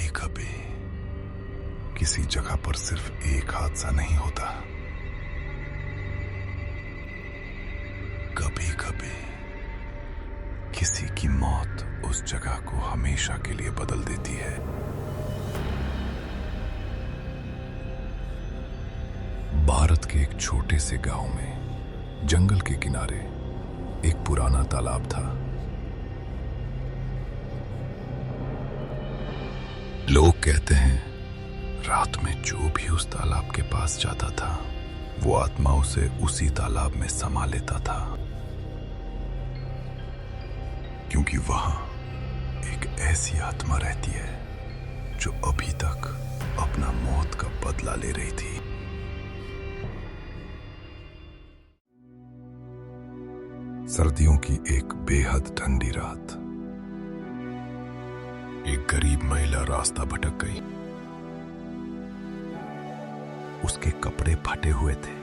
कभी कभी किसी जगह पर सिर्फ एक हादसा नहीं होता, कभी कभी किसी की मौत उस जगह को हमेशा के लिए बदल देती है। भारत के एक छोटे से गांव में जंगल के किनारे एक पुराना तालाब था। लोग कहते हैं रात में जो भी उस तालाब के पास जाता था वो आत्मा उसे उसी तालाब में समा लेता था, क्योंकि वहां एक ऐसी आत्मा रहती है जो अभी तक अपना मौत का बदला ले रही थी। सर्दियों की एक बेहद ठंडी रात, एक गरीब महिला रास्ता भटक गई। उसके कपड़े फटे हुए थे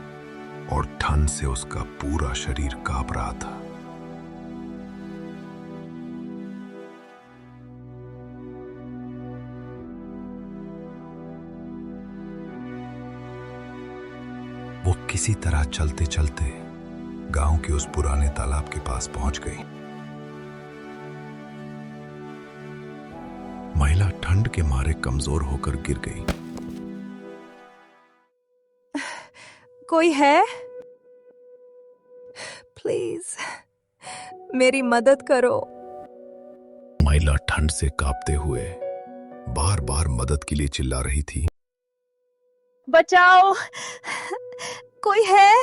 और ठंड से उसका पूरा शरीर कांप रहा था। वो किसी तरह चलते चलते गांव के उस पुराने तालाब के पास पहुंच गई। महिला ठंड के मारे कमजोर होकर गिर गई। कोई है? प्लीज मेरी मदद करो। महिला ठंड से कांपते हुए बार बार मदद के लिए चिल्ला रही थी। बचाओ, कोई है?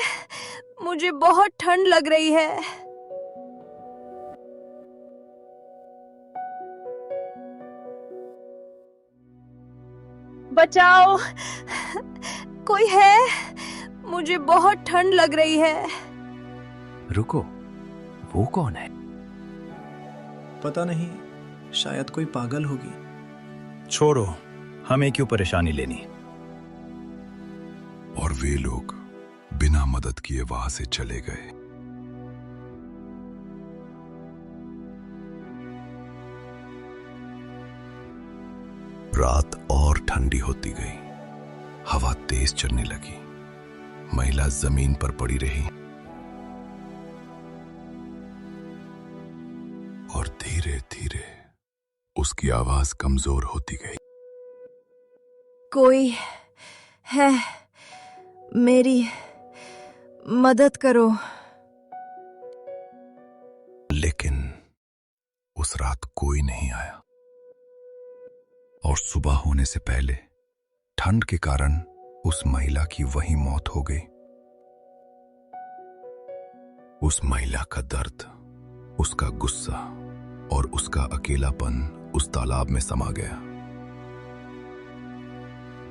मुझे बहुत ठंड लग रही है। बचाओ, कोई है? मुझे बहुत ठंड लग रही है। रुको, वो कौन है? पता नहीं, शायद कोई पागल होगी। छोड़ो, हमें क्यों परेशानी लेनी। और वे लोग बिना मदद किए वहां से चले गए। रात और ठंडी होती गई, हवा तेज चलने लगी। महिला जमीन पर पड़ी रही और धीरे धीरे उसकी आवाज कमजोर होती गई। कोई है? मेरी मदद करो। लेकिन उस रात कोई नहीं आया और सुबह होने से पहले ठंड के कारण उस महिला की वहीं मौत हो गई। उस महिला का दर्द, उसका गुस्सा और उसका अकेलापन उस तालाब में समा गया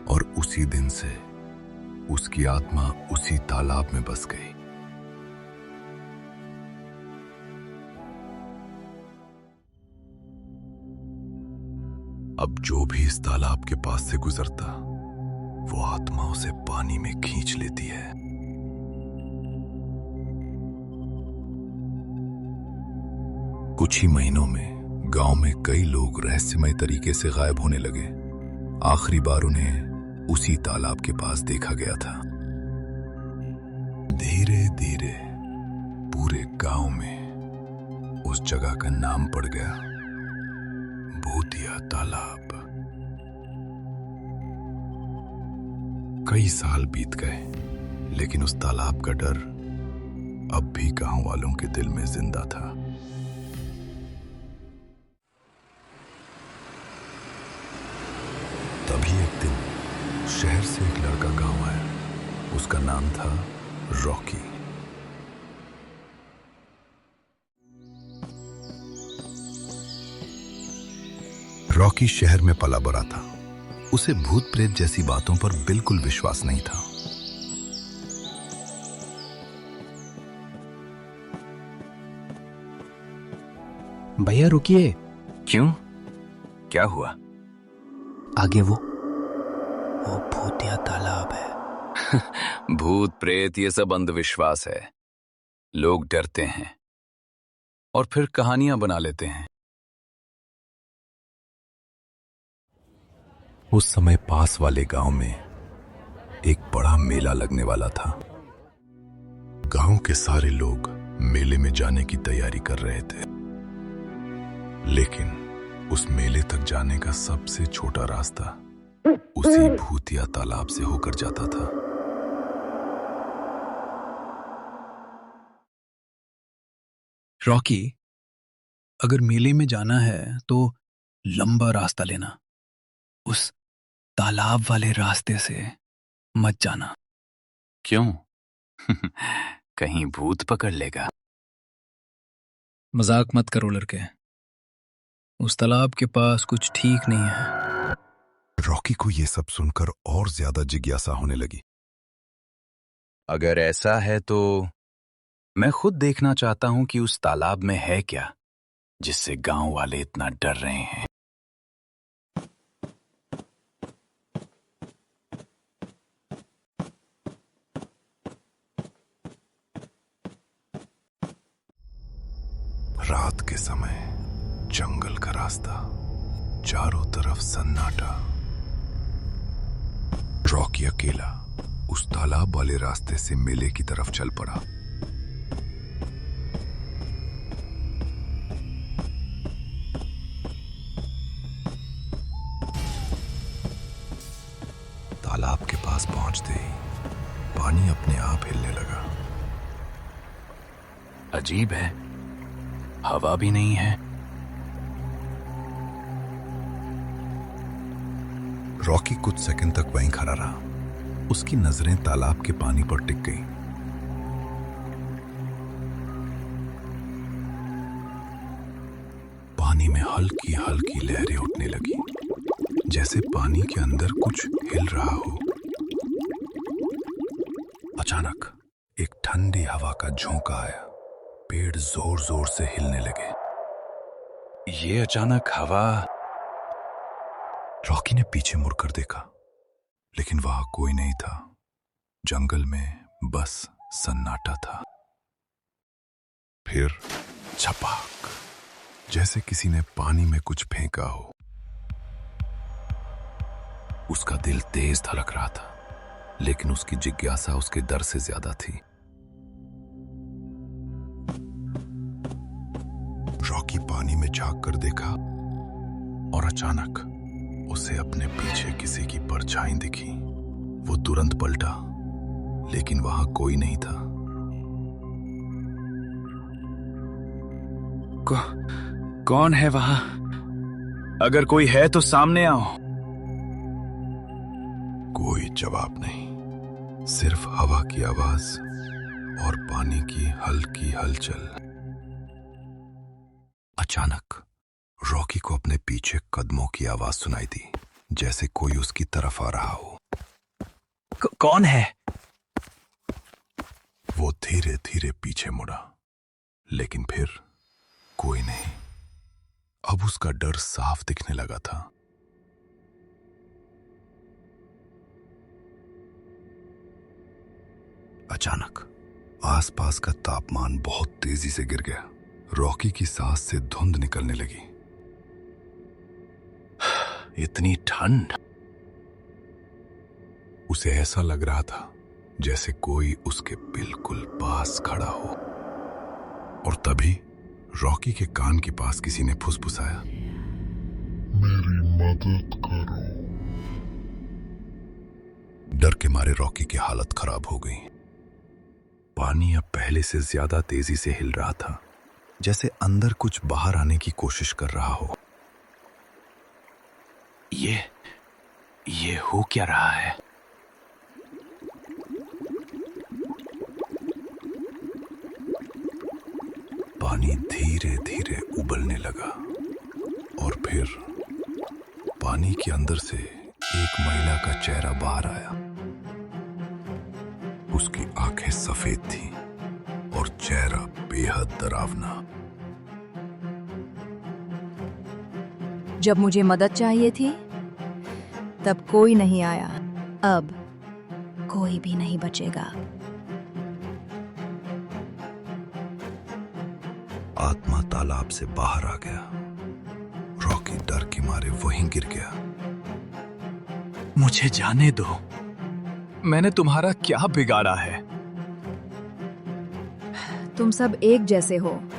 और उसी दिन से उसकी आत्मा उसी तालाब में बस गई। अब जो भी इस तालाब के पास से गुजरता वो आत्मा उसे पानी में खींच लेती है। कुछ ही महीनों में गांव में कई लोग रहस्यमय तरीके से गायब होने लगे। आखिरी बार उन्हें उसी तालाब के पास देखा गया था। धीरे धीरे पूरे गांव में उस जगह का नाम पड़ गया, भूतिया तालाब। कई साल बीत गए, लेकिन उस तालाब का डर अब भी गांव वालों के दिल में जिंदा था। तभी एक दिन शहर से एक लड़का गांव आया। उसका नाम था रॉकी। रॉकी शहर में पला बड़ा था। उसे भूत प्रेत जैसी बातों पर बिल्कुल विश्वास नहीं था। भैया रुकिए। क्यों? क्या हुआ? आगे वो भूतिया तालाब है। भूत प्रेत ये सब अंधविश्वास है। लोग डरते हैं और फिर कहानियां बना लेते हैं। उस समय पास वाले गांव में एक बड़ा मेला लगने वाला था। गांव के सारे लोग मेले में जाने की तैयारी कर रहे थे, लेकिन उस मेले तक जाने का सबसे छोटा रास्ता उसी भूतिया तालाब से होकर जाता था। रॉकी, अगर मेले में जाना है तो लंबा रास्ता लेना, उस तालाब वाले रास्ते से मत जाना। क्यों? कहीं भूत पकड़ लेगा? मजाक मत करो लड़के, उस तालाब के पास कुछ ठीक नहीं है। रॉकी को यह सब सुनकर और ज्यादा जिज्ञासा होने लगी। अगर ऐसा है तो मैं खुद देखना चाहता हूं कि उस तालाब में है क्या जिससे गांव वाले इतना डर रहे हैं। रात के समय जंगल का रास्ता, चारों तरफ सन्नाटा। रॉकी अकेला उस तालाब वाले रास्ते से मेले की तरफ चल पड़ा। तालाब के पास पहुंचते ही पानी अपने आप हिलने लगा। अजीब है, हवा भी नहीं है। रॉकी कुछ सेकंड तक वहीं खड़ा रहा। उसकी नजरें तालाब के पानी पर टिक गईं। पानी में हल्की हल्की लहरें उठने लगी, जैसे पानी के अंदर कुछ हिल रहा हो। अचानक एक ठंडी हवा का झोंका आया। पेड़ जोर जोर से हिलने लगे। ये अचानक हवा। रॉकी ने पीछे मुड़कर देखा, लेकिन वहां कोई नहीं था। जंगल में बस सन्नाटा था। फिर छपाक, जैसे किसी ने पानी में कुछ फेंका हो। उसका दिल तेज धड़क रहा था, लेकिन उसकी जिज्ञासा उसके डर से ज्यादा थी। रॉकी पानी में झांक कर देखा और अचानक उसे अपने पीछे किसी की परछाई दिखी। वो तुरंत पलटा, लेकिन वहां कोई नहीं था। कौन है वहां? अगर कोई है तो सामने आओ। कोई जवाब नहीं, सिर्फ हवा की आवाज और पानी की हल्की हलचल। अचानक रॉकी को अपने पीछे कदमों की आवाज सुनाई दी, जैसे कोई उसकी तरफ आ रहा हो। कौन है? वो धीरे धीरे पीछे मुड़ा, लेकिन फिर कोई नहीं। अब उसका डर साफ दिखने लगा था। अचानक आसपास का तापमान बहुत तेजी से गिर गया। रॉकी की सांस से धुंध निकलने लगी। इतनी ठंड! उसे ऐसा लग रहा था जैसे कोई उसके बिल्कुल पास खड़ा हो। और तभी रॉकी के कान के पास किसी ने फुसफुसाया, मेरी मदद करो। डर के मारे रॉकी की हालत खराब हो गई। पानी अब पहले से ज्यादा तेजी से हिल रहा था, जैसे अंदर कुछ बाहर आने की कोशिश कर रहा हो। ये हो क्या रहा है? पानी धीरे धीरे उबलने लगा और फिर पानी के अंदर से एक महिला का चेहरा बाहर आया। उसकी आंखें सफेद थीं और चेहरा बेहद डरावना। जब मुझे मदद चाहिए थी तब कोई नहीं आया, अब कोई भी नहीं बचेगा। आत्मा तालाब से बाहर आ गया। रॉकी डर के मारे वहीं गिर गया। मुझे जाने दो। मैंने तुम्हारा क्या बिगाड़ा है? तुम सब एक जैसे हो।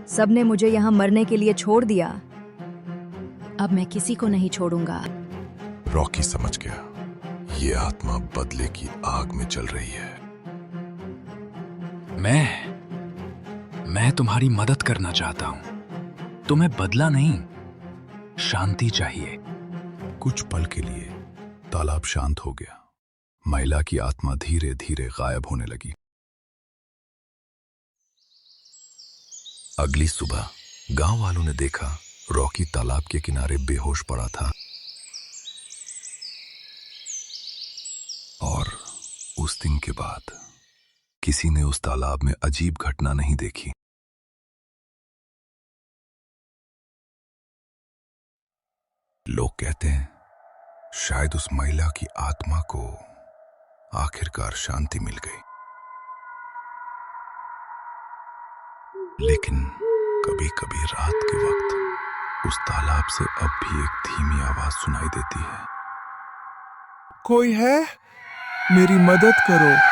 सबने मुझे यहाँ मरने के लिए छोड़ दिया। अब मैं किसी को नहीं छोड़ूंगा। रॉकी समझ गया, ये आत्मा बदले की आग में चल रही है। मैं तुम्हारी मदद करना चाहता हूं। तुम्हें बदला नहीं, शांति चाहिए। कुछ पल के लिए तालाब शांत हो गया। महिला की आत्मा धीरे धीरे गायब होने लगी। अगली सुबह गांव वालों ने देखा रॉकी तालाब के किनारे बेहोश पड़ा था और उस दिन के बाद किसी ने उस तालाब में अजीब घटना नहीं देखी। लोग कहते हैं शायद उस महिला की आत्मा को आखिरकार शांति मिल गई। लेकिन कभी कभी रात के वक्त उस तालाब से अब भी एक धीमी आवाज सुनाई देती है। कोई है? मेरी मदद करो।